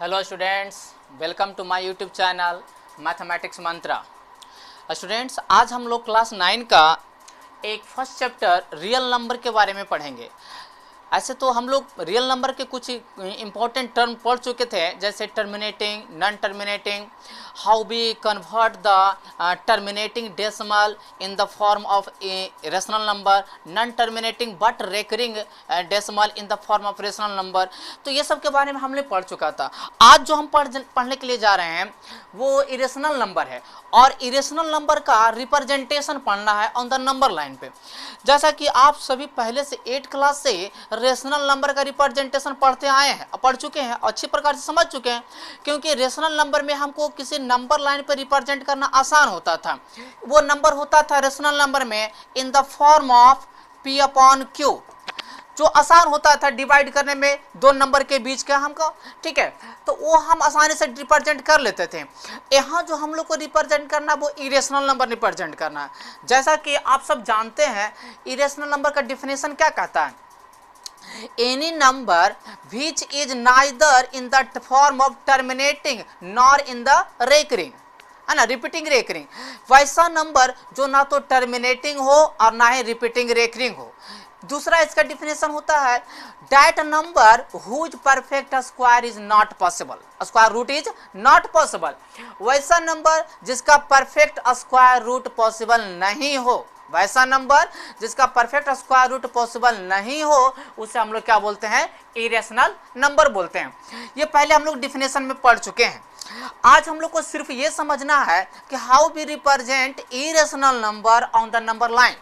Hello students, welcome to my YouTube channel mathematics Mantra. Students, आज हम लोग क्लास 9 का एक फर्स्ट चैप्टर रियल नंबर के बारे में पढ़ेंगे। ऐसे तो हम लोग रियल नंबर के कुछ इंपॉर्टेंट टर्म पढ़ चुके थे, जैसे terminating, non terminating, how we convert the terminating decimal in the form of a rational number, non terminating but recurring decimal in the form of rational number. तो ये सब के बारे में हमने पढ़ चुका था। आज जो हम पढ़ने के लिए जा रहे हैं वो इरेशनल नंबर है, और इरेशनल नंबर का रिप्रेजेंटेशन पढ़ना है ऑन द नंबर लाइन पे। जैसा कि आप सभी पहले से 8 क्लास से रेशनल नंबर का रिप्रेजेंटेशन पढ़ चुके हैं, अच्छी प्रकार से समझ चुके हैं, क्योंकि रेशनल नंबर में हमको किसी नंबर लाइन पर रिप्रेजेंट करना आसान होता था। वो नंबर होता था रेशनल नंबर में इन the form of P upon Q, जो आसान होता था डिवाइड करने में दो नंबर के बीच का हमको, ठीक है, तो वो हम आसानी से रिप्रेजेंट कर लेते थे। यहाँ जो हम लोग को रिप्रेजेंट करना वो इरेशनल नंबर रिप्रेजेंट करना है। जैसा कि आप सब जानते हैं, इरेशनल नंबर का डिफिनेशन क्या कहता है? Any number which is neither in the form of terminating nor in the recurring, है ना, रिपीटिंग रेकरिंग। वैसा नंबर जो ना तो टर्मिनेटिंग हो और ना ही रिपीटिंग रेकरिंग हो। दूसरा इसका डिफिनेशन होता है that number whose perfect square is not possible, square root is not possible. वैसा नंबर जिसका परफेक्ट स्क्वायर रूट पॉसिबल नहीं हो, वैसा नंबर जिसका परफेक्ट स्क्वायर रूट पॉसिबल नहीं हो, उसे हम लोग क्या बोलते हैं? इरेशनल नंबर बोलते हैं। ये पहले हम लोग डिफिनेशन में पढ़ चुके हैं। आज हम लोग को सिर्फ ये समझना है कि how we represent irrational number on the number line.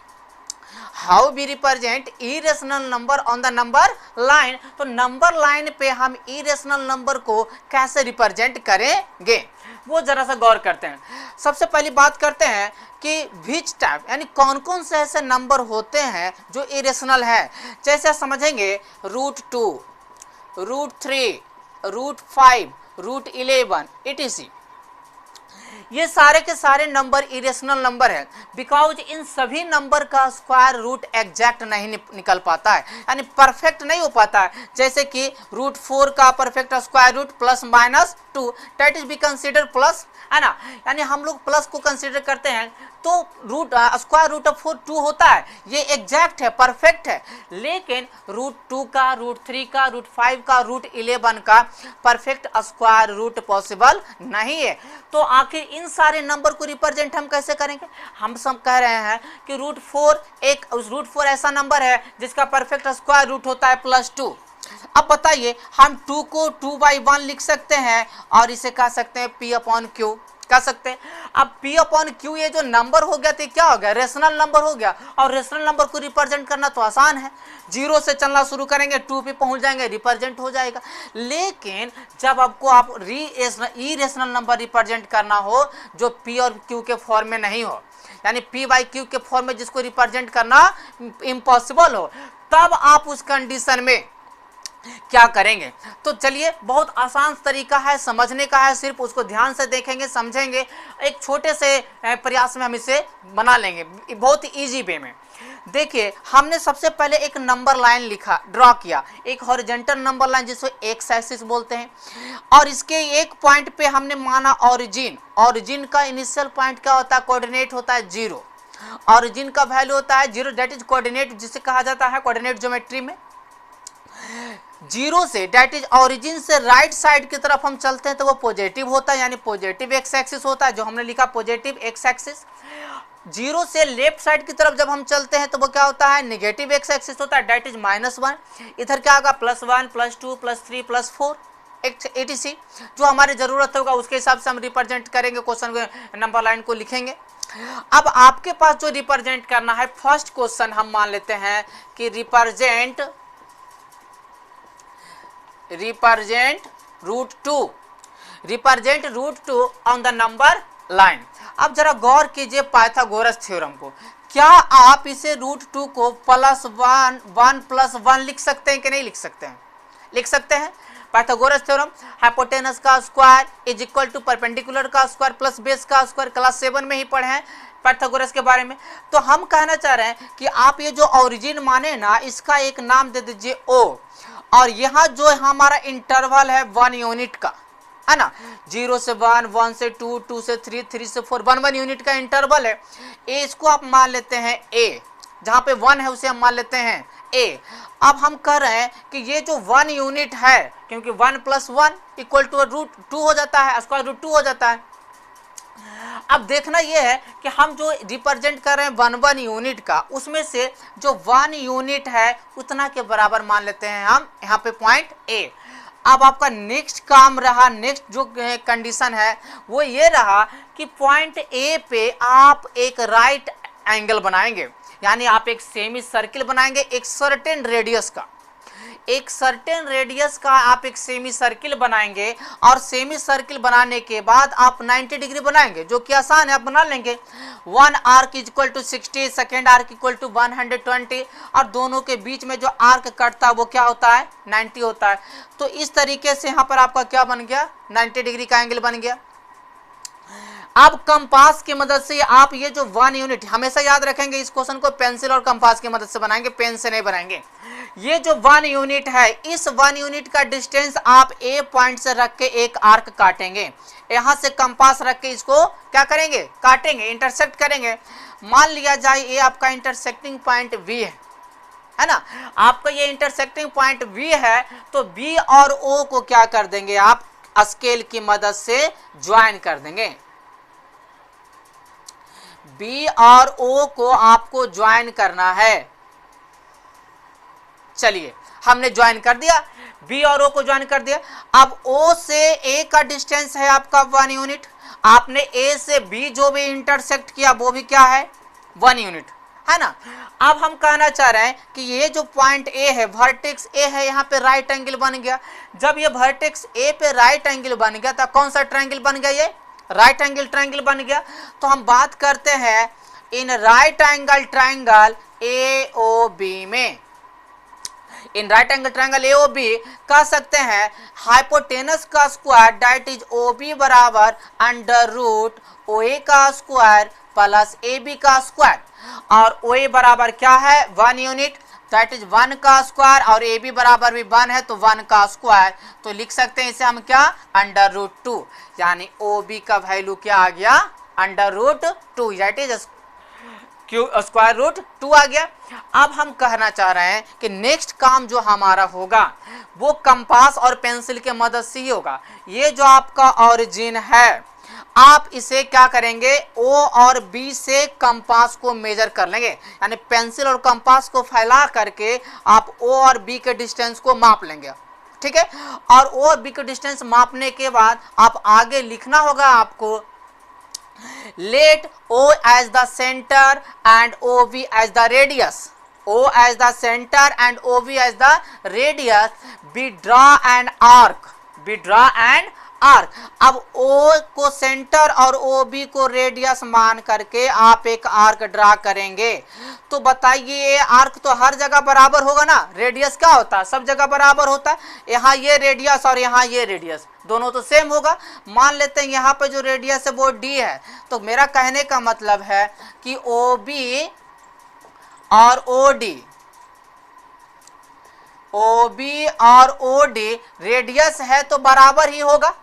How we represent irrational number on the number line. तो नंबर लाइन पे हम इरेशनल नंबर को कैसे रिप्रेजेंट करेंगे, वो जरा सा गौर करते हैं। सबसे पहली बात करते हैं कि विच टाइप, यानी कौन कौन से ऐसे नंबर होते हैं जो इरेशनल है। जैसे समझेंगे √2, √3, √5, √11 etc। ये सारे के सारे नंबर इरेशनल नंबर है, बिकॉज इन सभी नंबर का स्क्वायर रूट एग्जैक्ट नहीं निकल पाता है, यानी परफेक्ट नहीं हो पाता है। जैसे कि √4 का perfect square root +-2, that is be consider plus, है ना, यानी हम लोग प्लस को कंसिडर करते हैं, तो स्क्वायर रूट ऑफ 2 होता है, ये एग्जैक्ट है, परफेक्ट है। लेकिन √2 का, √3 का, √5 का, √11 का परफेक्ट स्क्वायर रूट पॉसिबल नहीं है। तो आखिर इन सारे नंबर को रिप्रेजेंट हम कैसे करेंगे? हम सब कह रहे हैं कि √4 ऐसा नंबर है जिसका परफेक्ट स्क्वायर रूट होता है +2। अब बताइए, हम 2 को 2/1 लिख सकते हैं और इसे कह सकते हैं P अपॉन Q, कह सकते हैं। अब P अपॉन Q ये जो नंबर हो गया, तो क्या हो गया? रेशनल नंबर हो गया। और रेशनल नंबर को रिप्रेजेंट करना तो आसान है, 0 से चलना शुरू करेंगे, 2 पे पहुंच जाएंगे, रिप्रेजेंट हो जाएगा। लेकिन जब आपको आप इरेशनल नंबर रिप्रेजेंट करना हो जो P और Q के फॉर्म में नहीं हो, यानी P/Q के फॉर्म में जिसको रिप्रेजेंट करना इम्पॉसिबल हो, तब आप उस कंडीशन में क्या करेंगे? तो चलिए, बहुत आसान तरीका है, समझने का है, सिर्फ उसको ध्यान से देखेंगे, समझेंगे, एक छोटे से प्रयास में हम इसे बना लेंगे, बहुत ही इजी वे में। देखिए, हमने सबसे पहले एक नंबर लाइन लिखा, ड्रॉ किया, एक हॉरिजॉन्टल नंबर लाइन जिसको एक्स एक्सिस बोलते हैं, और इसके एक पॉइंट पे हमने माना ऑरिजिन। ऑरिजिन का इनिशियल पॉइंट क्या होता है? कोऑर्डिनेट होता है 0। ऑरिजिन का वैल्यू होता है 0, दैट इज कोऑर्डिनेट, जिसे कहा जाता है कोऑर्डिनेट ज्योमेट्री में। 0 से, डेट इज ऑरिजिन से राइट साइड की तरफ हम चलते हैं तो वो पॉजिटिव होता है, यानी पॉजिटिव एक्स एक्सिस होता है, जो हमने लिखा पॉजिटिव एक्स एक्सिस। 0 से लेफ्ट साइड की तरफ जब हम चलते हैं तो वो क्या होता है? नेगेटिव एक्स एक्सिस होता है, डेट इज -1। इधर क्या होगा? +1, +2, +3, +4 etc। जो हमारी जरूरत होगा उसके हिसाब से हम रिप्रेजेंट करेंगे, क्वेश्चन नंबर लाइन को लिखेंगे। अब आपके पास जो रिप्रेजेंट करना है, फर्स्ट क्वेश्चन हम मान लेते हैं कि represent √2 on the number line. अब जरा गौर कीजिए पाइथागोरस थ्योरम को। क्या आप इसे √2 को +1, 1 + 1 लिख सकते हैं कि नहीं लिख सकते हैं? लिख सकते हैं। पाइथागोरस थ्योरम, हाइपोटेनस का square is equal to perpendicular का स्क्वायर प्लस बेस का स्क्वायर, क्लास 7 में ही पढ़े हैं पाइथागोरस के बारे में। तो हम कहना चाह रहे हैं कि आप ये जो ऑरिजिन माने ना, इसका एक नाम दे दीजिए O, और यहाँ जो हमारा इंटरवल है 1 यूनिट का, है ना। 0 से 1, 1 से 2, 2 से 3, 3 से 4, 1 1 यूनिट का इंटरवल है। ए इसको आप मान लेते हैं ए, जहां पे 1 है उसे हम मान लेते हैं ए। अब हम कह रहे हैं कि ये जो 1 यूनिट है, क्योंकि 1 + 1 इक्वल टू √2 हो जाता है, √2 हो जाता है। अब देखना यह है कि हम जो रिप्रेजेंट कर रहे हैं 1 1 यूनिट का, उसमें से जो 1 यूनिट है उतना के बराबर मान लेते हैं हम यहाँ पे पॉइंट ए। अब आपका नेक्स्ट काम रहा, नेक्स्ट जो कंडीशन है वो ये रहा कि पॉइंट ए पे आप एक राइट एंगल बनाएंगे, यानी आप एक सेमी सर्किल बनाएंगे एक सर्टेन रेडियस का, एक सर्टेन रेडियस का आप एक सेमी सर्किल बनाएंगे। और सेमी सर्किल बनाने के बाद आप 90 डिग्री बनाएंगे, जो कि आसान है, आप बना लेंगे। 1 arc equal to 60, second arc equal to 120, और दोनों के बीच में जो आर्क कटता है वो क्या होता है, 90 होता है। तो इस तरीके से यहाँ पर आपका क्या बन गया, 90 डिग्री का एंगल बन गया। अब कंपास की मदद से आप ये जो 1 यूनिट, हमेशा याद रखेंगे इस क्वेश्चन को पेंसिल और कंपास की मदद से बनाएंगे, पेन से नहीं बनाएंगे। ये जो 1 यूनिट है, इस 1 यूनिट का डिस्टेंस आप ए पॉइंट से रख के एक आर्क काटेंगे। यहां से कंपास रख के इसको क्या करेंगे, काटेंगे, इंटरसेक्ट करेंगे। मान लिया जाए ये आपका इंटरसेक्टिंग पॉइंट बी है ना, आपका ये इंटरसेक्टिंग पॉइंट बी है। तो बी और ओ को क्या कर देंगे, आप स्केल की मदद से ज्वाइन कर देंगे। बी और ओ को आपको ज्वाइन करना है। चलिए हमने ज्वाइन कर दिया, बी और ओ को ज्वाइन कर दिया। अब ओ से ए का डिस्टेंस है आपका 1 यूनिट। आपने ए से बी जो भी इंटरसेक्ट किया वो भी क्या है, 1 यूनिट, है ना। अब हम कहना चाह रहे हैं कि ये जो पॉइंट ए है, वर्टेक्स ए है, यहाँ पे राइट एंगल बन गया। जब ये वर्टेक्स ए पे राइट एंगल बन गया तो कौन सा ट्रायंगल बन गया, ये राइट एंगल ट्रायंगल बन गया। तो हम बात करते हैं in right angle triangle AOB में। In right angle triangle AOB कह सकते हैं हाइपोटेनस का स्क्वायर दैट इज ओबी बराबर √OA का स्क्वायर प्लस AB का स्क्वायर। और OA बराबर क्या है, 1 यूनिट, दैट इज 1 का स्क्वायर, और AB बराबर भी 1 है तो 1 का स्क्वायर। तो लिख सकते हैं इसे हम क्या, √2, यानी OB का वैल्यू क्या आ गया, √2, दैट इज √2 आ गया। अब हम कहना चाह रहे हैं कि नेक्स्ट काम जो हमारा होगा वो कंपास और पेंसिल के मदद से ही होगा। ये जो आपका ओरिजिन है, आप इसे क्या करेंगे, O और B से कंपास को मेजर कर लेंगे, यानी पेंसिल और कंपास को फैला करके आप O और B के डिस्टेंस को माप लेंगे, ठीक है। और O और B के डिस्टेंस मापने के बाद आप आगे लिखना होगा आपको, let O as the center and OB as the radius, O as the center and OB as the radius, we draw an arc, we draw an arc. अब O को सेंटर और OB को रेडियस मान करके आप एक arc draw करेंगे। तो बताइए आर्क तो हर जगह बराबर होगा ना, रेडियस क्या होता है, सब जगह बराबर होता है। यहाँ ये रेडियस और यहाँ ये रेडियस दोनों तो सेम होगा। मान लेते हैं यहाँ पे जो रेडियस है वो D है। तो मेरा कहने का मतलब है कि OB और OB और OD रेडियस है तो बराबर ही होगा,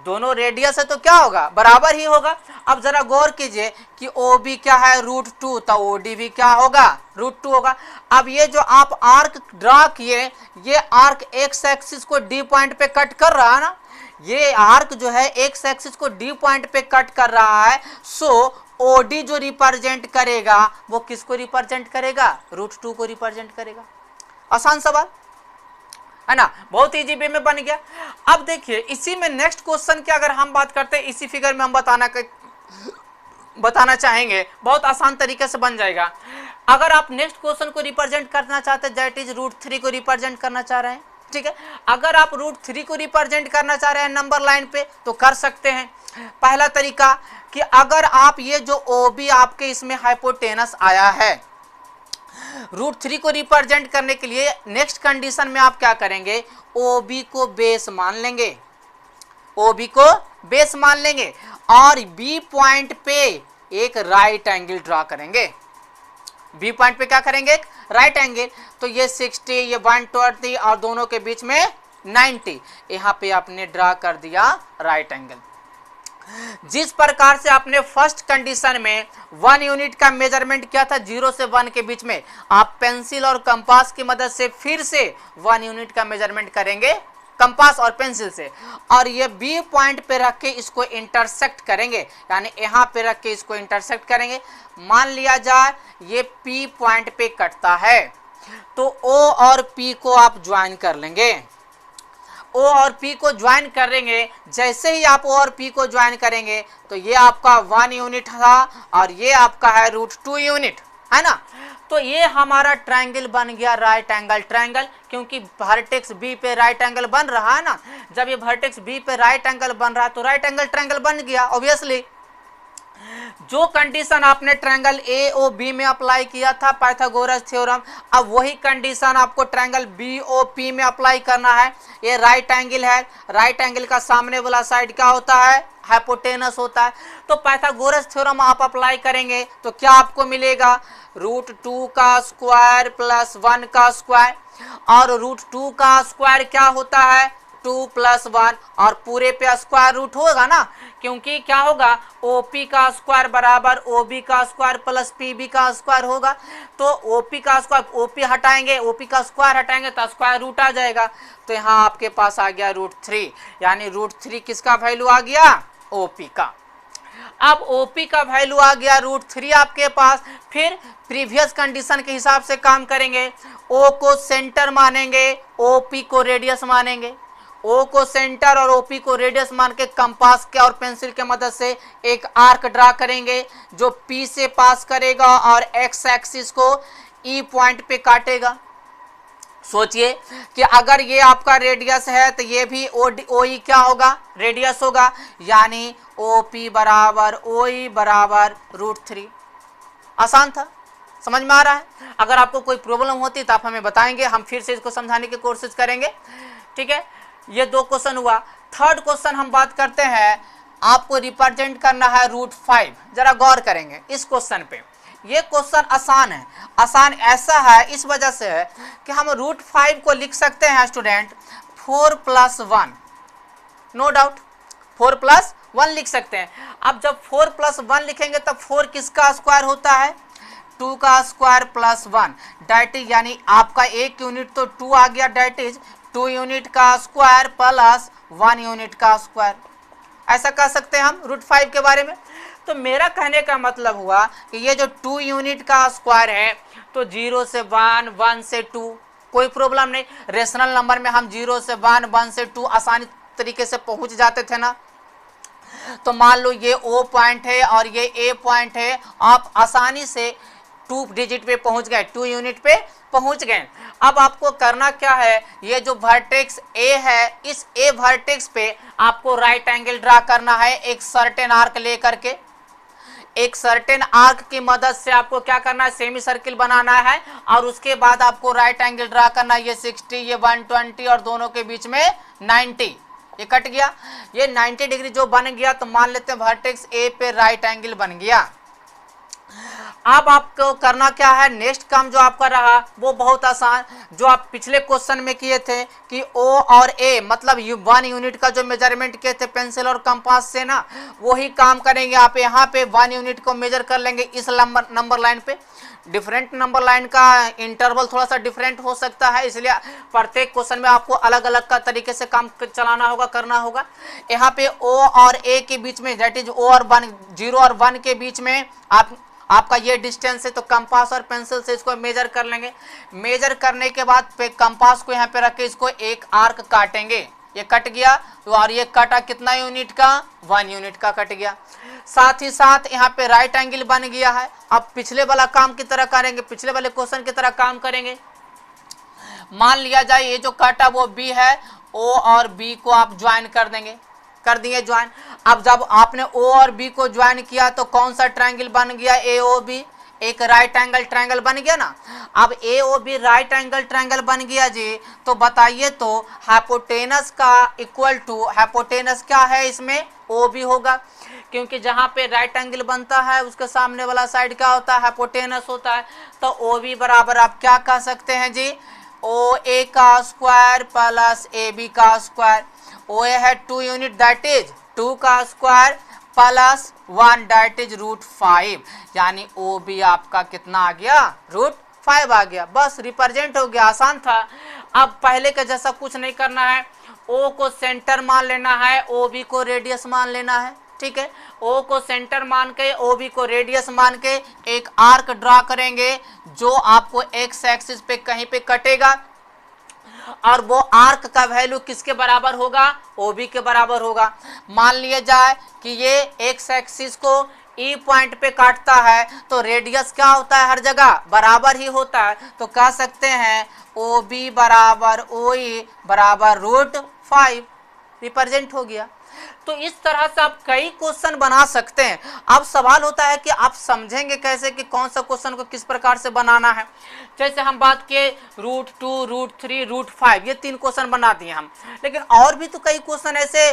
दोनों रेडियस है तो क्या होगा, बराबर ही होगा। अब जरा गौर कीजिए कि OB क्या है, √2, तो OD भी क्या होगा, √2 होगा। अब ये जो आप आर्क ड्रा किए, ये आर्क एक्स एक्सिस को D पॉइंट पे कट कर रहा है ना, ये आर्क जो है एक्स एक्सिस को D पॉइंट पे कट कर रहा है। सो OD जो रिप्रेजेंट करेगा वो किसको रिप्रेजेंट करेगा, √2 को रिप्रेजेंट करेगा। आसान सवाल है ना, बहुत इजी वे में बन गया। अब देखिए इसी में नेक्स्ट क्वेश्चन की अगर हम बात करते हैं, इसी फिगर में हम बताना चाहेंगे, बहुत आसान तरीके से बन जाएगा। अगर आप नेक्स्ट क्वेश्चन को रिप्रेजेंट करना चाहते हैं, दैट इज √3 को रिप्रेजेंट करना चाह रहे हैं, ठीक है। अगर आप √3 को रिप्रेजेंट करना चाह रहे हैं नंबर लाइन पे तो कर सकते हैं। पहला तरीका कि अगर आप ये जो OB आपके इसमें हाइपोटेनस आया है, √3 को रिप्रेजेंट करने के लिए नेक्स्ट कंडीशन में आप क्या करेंगे, OB को बेस मान लेंगे, OB को बेस मान लेंगे और B पॉइंट पे एक राइट एंगल ड्रा करेंगे। B पॉइंट पे क्या करेंगे, एक राइट एंगल। तो ये 60, ये 120 और दोनों के बीच में 90। यहाँ पे आपने ड्रा कर दिया राइट एंगल। जिस प्रकार से आपने फर्स्ट कंडीशन में 1 यूनिट का मेजरमेंट किया था 0 से 1 के बीच में, आप पेंसिल और कंपास की मदद से फिर से 1 यूनिट का मेजरमेंट करेंगे कंपास और पेंसिल से, और ये बी पॉइंट पे रख के इसको इंटरसेक्ट करेंगे, यानी यहाँ पे रख के इसको इंटरसेक्ट करेंगे। मान लिया जाए ये पी पॉइंट पे कटता है, तो ओ और पी को आप ज्वाइन कर लेंगे। ओ और पी को ज्वाइन करेंगे, जैसे ही आप ओ और पी को ज्वाइन करेंगे तो ये आपका 1 यूनिट था और ये आपका है √2 यूनिट, है ना। तो ये हमारा ट्रायंगल बन गया राइट एंगल ट्रायंगल, क्योंकि वर्टेक्स बी पे राइट एंगल बन रहा है ना। जब ये वर्टेक्स बी पे राइट एंगल बन रहा है तो राइट एंगल ट्रायंगल बन गया ऑब्वियसली। जो कंडीशन आपने ट्रायंगल ए ओ बी में अप्लाई किया था पाइथागोरस थ्योरम, अब वही कंडीशन आपको ट्रायंगल बी ओ पी में अप्लाई करना है। ये राइट एंगल है, राइट एंगल का सामने वाला साइड क्या होता है, हाइपोटेनस होता है। तो पाइथागोरस थ्योरम आप अप्लाई करेंगे तो क्या आपको मिलेगा, √2 का स्क्वायर प्लस 1 का स्क्वायर, और √2 का स्क्वायर क्या होता है 2 + 1, और पूरे पे स्क्वायर रूट होगा ना, क्योंकि क्या होगा OP का स्क्वायर बराबर OB का स्क्वायर प्लस PB का स्क्वायर होगा। तो OP का स्क्वायर, OP हटाएंगे, OP का स्क्वायर हटाएंगे तो स्क्वायर रूट आ जाएगा। तो यहाँ आपके पास आ गया √3, यानी √3 किसका वैल्यू आ गया, OP का। अब OP का वैल्यू आ गया √3 आपके पास। फिर प्रीवियस कंडीशन के हिसाब से काम करेंगे, O को सेंटर मानेंगे, OP को रेडियस मानेंगे। O को सेंटर और OP को रेडियस मान के कंपास के और पेंसिल के मदद से एक आर्क ड्रा करेंगे जो P से पास करेगा और एक्स एक्सिस को E पॉइंट पे काटेगा। सोचिए कि अगर ये आपका रेडियस है तो ये भी OE क्या होगा, रेडियस होगा, यानी OP बराबर OE बराबर √3। आसान था, समझ में आ रहा है। अगर आपको कोई प्रॉब्लम होती तो आप हमें बताएंगे, हम फिर से इसको समझाने की कोशिश करेंगे। ठीक है, ये 2 क्वेश्चन हुआ। थर्ड क्वेश्चन हम बात करते हैं, आपको रिप्रेजेंट करना है √5। जरा गौर करेंगे इस क्वेश्चन पे। ये क्वेश्चन आसान है, आसान ऐसा है इस वजह से है कि हम √5 को लिख सकते हैं स्टूडेंट 4 + 1, नो डाउट 4 + 1 लिख सकते हैं। अब जब 4 + 1 लिखेंगे तब 4 किसका स्क्वायर होता है, 2 का स्क्वायर प्लस 1, डेट इज, यानी आपका 1 यूनिट तो 2 आ गया, डेट इज 2 यूनिट का स्क्वायर प्लस 1 यूनिट का स्क्वायर। ऐसा कह सकते हैं हम √5 के बारे में। तो मेरा कहने का मतलब हुआ कि ये जो 2 यूनिट का स्क्वायर है तो 0 से 1, 1 से 2, कोई प्रॉब्लम नहीं। रेशनल नंबर में हम 0 से 1, 1 से 2 आसानी तरीके से पहुंच जाते थे ना। तो मान लो ये O पॉइंट है और ये A पॉइंट है, आप आसानी से 2 डिजिट पे पहुंच गए, 2 यूनिट पे पहुंच गए। अब आपको करना क्या है, ये जो वर्टेक्स A है, इस A वर्टेक्स पे आपको राइट एंगल ड्रा करना है एक सर्टेन आर्क लेकर के। एक सर्टेन आर्क की मदद से आपको क्या करना है, सेमी सर्किल बनाना है, और उसके बाद आपको राइट एंगल ड्रा करना है। ये 60, ये 120 और दोनों के बीच में 90। ये कट गया, ये 90 डिग्री जो बन गया, तो मान लेते हैं वर्टेक्स A पे राइट एंगल बन गया। अब आपको करना क्या है, नेक्स्ट काम जो आपका रहा वो बहुत आसान, जो आप पिछले क्वेश्चन में किए थे कि O और A मतलब 1 यूनिट का जो मेजरमेंट किए थे पेंसिल और कंपास से ना, वही काम करेंगे। आप यहाँ पे 1 यूनिट को मेजर कर लेंगे इस नंबर लाइन पे। डिफरेंट नंबर लाइन का इंटरवल थोड़ा सा डिफरेंट हो सकता है, इसलिए प्रत्येक क्वेश्चन में आपको अलग अलग का तरीके से काम चलाना होगा, करना होगा। यहाँ पे O और A के बीच में, दैट इज O और 1, 0 और 1 के बीच में आपका ये डिस्टेंस है, तो कंपास और पेंसिल से इसको मेजर कर लेंगे। मेजर करने के बाद पे कंपास को यहाँ पे रख के इसको एक आर्क काटेंगे। ये कट गया, तो और ये कटा कितना यूनिट का, 1 यूनिट का कट गया। साथ ही साथ यहाँ पे राइट एंगल बन गया है। अब पिछले वाला काम की तरह करेंगे, पिछले वाले क्वेश्चन की तरह काम करेंगे। मान लिया जाए ये जो काटा वो B है, O और B को आप ज्वाइन कर देंगे, कर दिए ज्वाइन। अब जब आपने O और B को ज्वाइन किया तो कौन सा ट्रायंगल बन गया, AOB, एक राइट एंगल ट्रायंगल बन गया ना। अब AOB राइट एंगल ट्रायंगल बन गया जी, तो बताइए तो हाइपोटेनस का इक्वल टू, हाइपोटेनस क्या है इसमें, OB होगा, क्योंकि जहाँ पे राइट एंगल बनता है उसके सामने वाला साइड क्या होता है, हाइपोटेनस होता है। तो OB बराबर आप क्या कह सकते हैं जी, ओ ए का स्क्वायर प्लस ए बी का स्क्वायर, ओ ए है 2 यूनिट दैट इज 2 का स्क्वायर प्लस 1 दैट इज √5, यानी ओ बी आपका कितना आ गया, √5 आ गया। बस रिप्रेजेंट हो गया, आसान था। अब पहले का जैसा कुछ नहीं करना है, ओ को सेंटर मान लेना है, ओ बी को रेडियस मान लेना है, ठीक है। ओ को सेंटर मान के, ओ बी को रेडियस मान के एक आर्क ड्रा करेंगे जो आपको एक्स एक्सिस पे कहीं पे कटेगा, और वो आर्क का वैल्यू किसके बराबर होगा, ओ बी के बराबर होगा। मान लिया जाए कि ये एक्स एक्सिस को ई पॉइंट पे काटता है, तो रेडियस क्या होता है, हर जगह बराबर ही होता है, तो कह सकते हैं ओ बी बराबर ओ ई बराबर √5, रिप्रेजेंट हो गया। तो इस तरह से आप कई क्वेश्चन बना सकते हैं। अब सवाल होता है कि आप समझेंगे कैसे कि कौन सा क्वेश्चन को किस प्रकार से बनाना है। जैसे हम बात किए √2, √3, √5, ये 3 क्वेश्चन बना दिए हम, लेकिन और भी तो कई क्वेश्चन ऐसे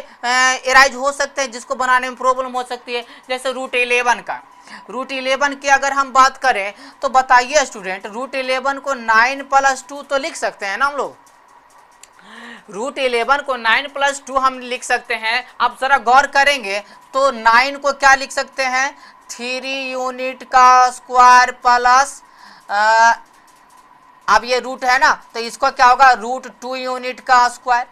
एराइज हो सकते हैं जिसको बनाने में प्रॉब्लम हो सकती है। जैसे √11 का, √11 की अगर हम बात करें तो बताइए स्टूडेंट, √11 को 9 + 2 तो लिख सकते हैं ना हम लोग, √11 को 9 + 2 हम लिख सकते हैं। अब जरा गौर करेंगे तो 9 को क्या लिख सकते हैं, 3 यूनिट का स्क्वायर प्लस, अब ये रूट है ना, तो इसको क्या होगा, √2 यूनिट का स्क्वायर।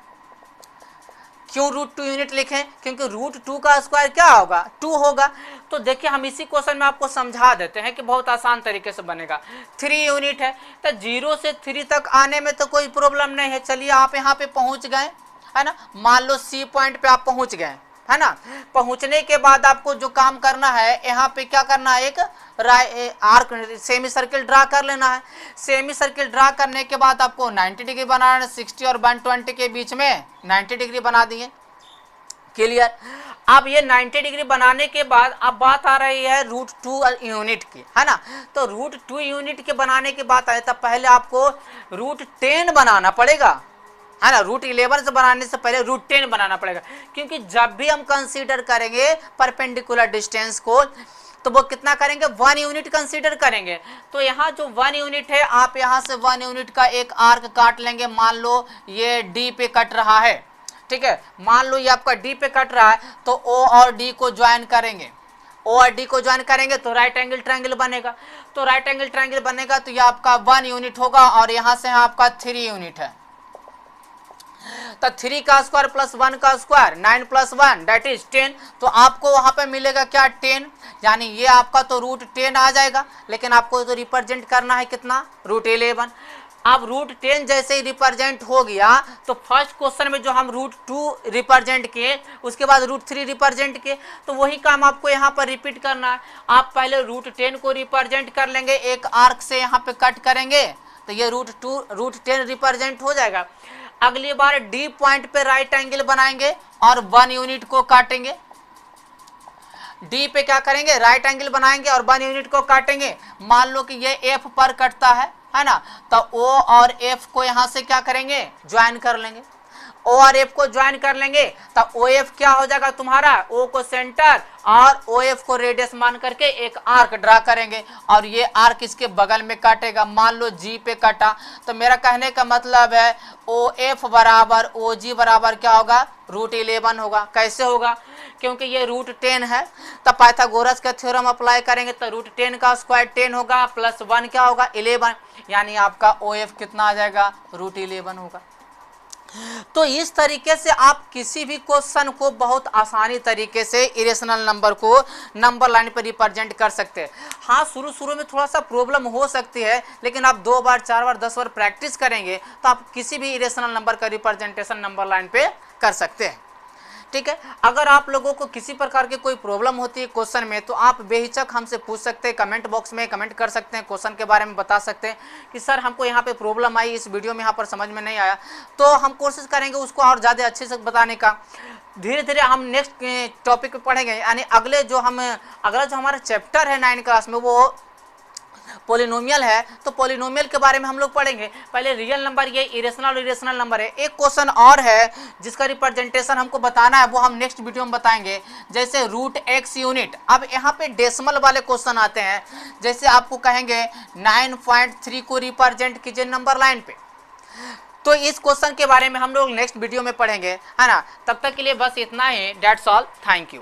क्यों √2 यूनिट लिखें, क्योंकि √2 का स्क्वायर क्या होगा, 2 होगा। तो देखिए हम इसी क्वेश्चन में आपको समझा देते हैं कि बहुत आसान तरीके से बनेगा। 3 यूनिट है तो 0 से 3 तक आने में तो कोई प्रॉब्लम नहीं है। चलिए आप यहाँ पे पहुँच गए, है ना, मान लो सी पॉइंट पे आप पहुँच गए, है ना। पहुँचने के बाद आपको जो काम करना है, यहाँ पे क्या करना है, एक आर्क सेमी सर्किल ड्रा कर लेना है। सेमी सर्किल ड्रा करने के बाद आपको 90 डिग्री बनाना है, 60 और 120 के बीच में 90 डिग्री बना दिए, क्लियर। अब ये 90 डिग्री बनाने के बाद अब बात आ रही है √2 यूनिट की, है ना। तो √2 यूनिट के बनाने की बात आए तब पहले आपको √10 बनाना पड़ेगा, है ना। √11 से बनाने से पहले √10 बनाना पड़ेगा, क्योंकि जब भी हम कंसीडर करेंगे परपेंडिकुलर डिस्टेंस को तो वो कितना करेंगे, 1 यूनिट कंसीडर करेंगे। तो यहाँ जो 1 यूनिट है, आप यहाँ से 1 यूनिट का एक आर्क काट लेंगे। मान लो ये डी पे कट रहा है, ठीक है, मान लो ये आपका डी पे कट रहा है, तो ओ और डी को ज्वाइन करेंगे, ओ और डी को ज्वाइन करेंगे तो राइट एंगल ट्रायंगल बनेगा। तो राइट एंगल ट्रायंगल बनेगा तो ये आपका 1 यूनिट होगा, और यहाँ से आपका 3 यूनिट है। तो 3 का स्क्वायर प्लस 1 का स्क्वायर, 9 + 1 दैट इज 10। तो आपको वहां पे मिलेगा क्या, 10, यानी ये आपका तो √10 आ जाएगा। लेकिन आपको तो रिप्रेजेंट करना है कितना, √11। अब √10 जैसे ही रिप्रेजेंट हो गया तो फर्स्ट क्वेश्चन में जो हम √2 रिप्रेजेंट किए, उसके बाद √3 रिप्रेजेंट किए, तो वही काम आपको यहाँ पर रिपीट करना है। आप पहले √10 को रिप्रेजेंट कर लेंगे, एक आर्क से यहाँ पे कट करेंगे तो ये √10 रिप्रेजेंट हो जाएगा। अगली बार डी पॉइंट पे राइट एंगल बनाएंगे और 1 यूनिट को काटेंगे। डी पे क्या करेंगे, राइट एंगल बनाएंगे और 1 यूनिट को काटेंगे। मान लो कि ये एफ पर कटता है ना, तो ओ और एफ को यहां से क्या करेंगे, ज्वाइन कर लेंगे। ओ और एफ को ज्वाइन कर लेंगे तो ओ एफ क्या हो जाएगा तुम्हारा, ओ को सेंटर और ओ एफ को रेडियस मान करके एक आर्क ड्रा करेंगे, और ये आर्क इसके बगल में काटेगा। मान लो जी पे काटा, तो मेरा कहने का मतलब है ओ एफ बराबर ओ जी बराबर क्या होगा, √11 होगा। कैसे होगा, क्योंकि ये √10 है, तो पाइथागोरस का थ्योरम अप्लाई करेंगे तो √10 का स्क्वायर 10 होगा, प्लस 1 क्या होगा, 11, यानी आपका ओ एफ कितना आ जाएगा, √11 होगा। तो इस तरीके से आप किसी भी क्वेश्चन को बहुत आसानी तरीके से इरेशनल नंबर को नंबर लाइन पर रिप्रेजेंट कर सकते हैं। हाँ, शुरू में थोड़ा सा प्रॉब्लम हो सकती है, लेकिन आप 2 बार 4 बार 10 बार प्रैक्टिस करेंगे तो आप किसी भी इरेशनल नंबर का रिप्रेजेंटेशन नंबर लाइन पे कर सकते हैं, ठीक है। अगर आप लोगों को किसी प्रकार की कोई प्रॉब्लम होती है क्वेश्चन में, तो आप बेहिचक हमसे पूछ सकते हैं, कमेंट बॉक्स में कमेंट कर सकते हैं, क्वेश्चन के बारे में बता सकते हैं कि सर हमको यहाँ पे प्रॉब्लम आई, इस वीडियो में यहाँ पर समझ में नहीं आया, तो हम कोशिश करेंगे उसको और ज़्यादा अच्छे से बताने का। धीरे धीरे हम नेक्स्ट टॉपिक पे पढ़ेंगे, यानी अगला जो हमारा चैप्टर है 9 क्लास में वो पॉलिनोमियल है, तो पॉलिनोमियल के बारे में हम लोग पढ़ेंगे। पहले रियल नंबर, ये इरेशनल और इरेशनल नंबर है। एक क्वेश्चन और है जिसका रिप्रेजेंटेशन हमको बताना है, वो हम नेक्स्ट वीडियो में बताएंगे, जैसे √x यूनिट। अब यहाँ पे डेसिमल वाले क्वेश्चन आते हैं, जैसे आपको कहेंगे 9.3 को रिप्रेजेंट कीजिए नंबर लाइन पे, तो इस क्वेश्चन के बारे में हम लोग नेक्स्ट वीडियो में पढ़ेंगे, है ना। तब तक के लिए बस इतना ही, डेट्स ऑल, थैंक यू।